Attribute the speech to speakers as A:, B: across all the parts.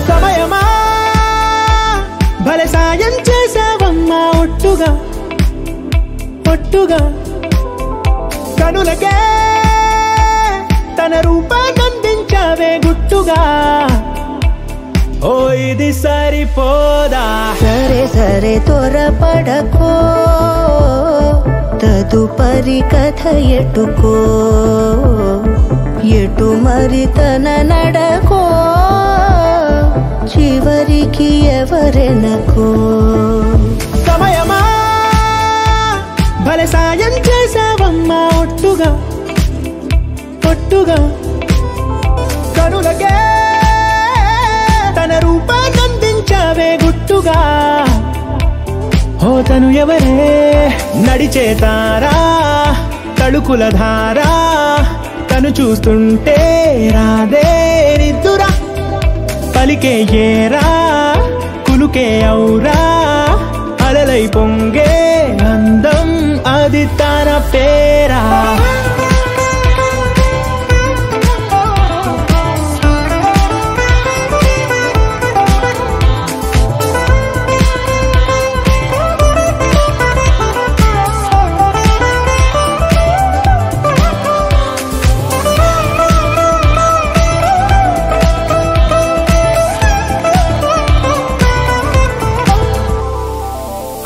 A: సమయమా భలే సాయం చేసావమ్మా ఒట్టుగా ఒట్టుగా కనులకే తన రూపాన్నందించావే గుట్టుగా ఓ ఇది సరిపోదా
B: సరే సరే త్వరపడకో తదుపరి కథ ఎటుకో ఎటు మరి తన నడకో చివరికి ఎవరెనకో
A: సమయమా భలే సాయం చేసావమ్మా ఒట్టుగా ఒట్టుగా కనులకే తన రూపాన్నందించావే గుట్టుగా ఓ తను ఎవరే నడిచే తారా తళుకుల ధారా తను చూస్తుంటే రాదే నిద్దురా పలికే ఏరా కులుకే ఔరా అలలై పొంగే అందం అది తన పేరా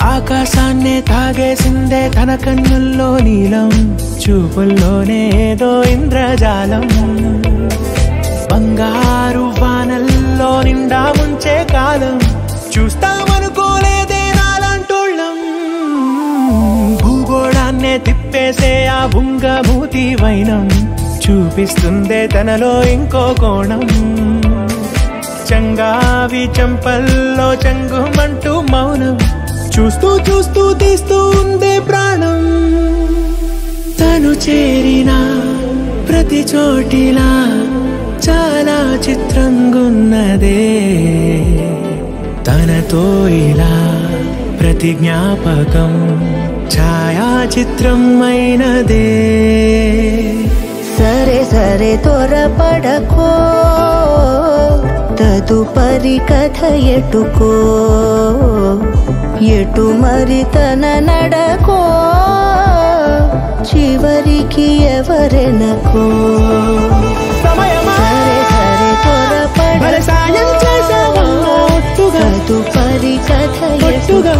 A: ఆకాశాన్నే తాగేసిందే తన కన్నుల్లో నీలం చూపుల్లోనే ఏదో ఇంద్రజాలం బంగారు వానల్లో నిండా ముంచే కాలం చూస్తామనుకోలేదే నాలాంటోళ్ళం భూగోళాన్నే తిప్పేసే ఆ బుంగమూతి వైనం చూపిస్తుందే తనలో ఇంకో కోణం చంగావి చంపల్లో చంగుమంటూ మౌనం చూస్తూ చూస్తూ తీస్తూ ఉందే ప్రాణం తను చేరిన ప్రతి చోటిలా చాలా చిత్రంగున్నదే తనతో ఇలా ప్రతి జ్ఞాపకం ఛాయాచిత్రం అయినదే
B: సరే సరే త్వరపడకో తదుపరి కథ ఎటుకో ఎటు మరి తన నడకో చివరికి ఎవరెనకో సరే సరే త్వరపడకో తదుపరి కథ ఎటుకో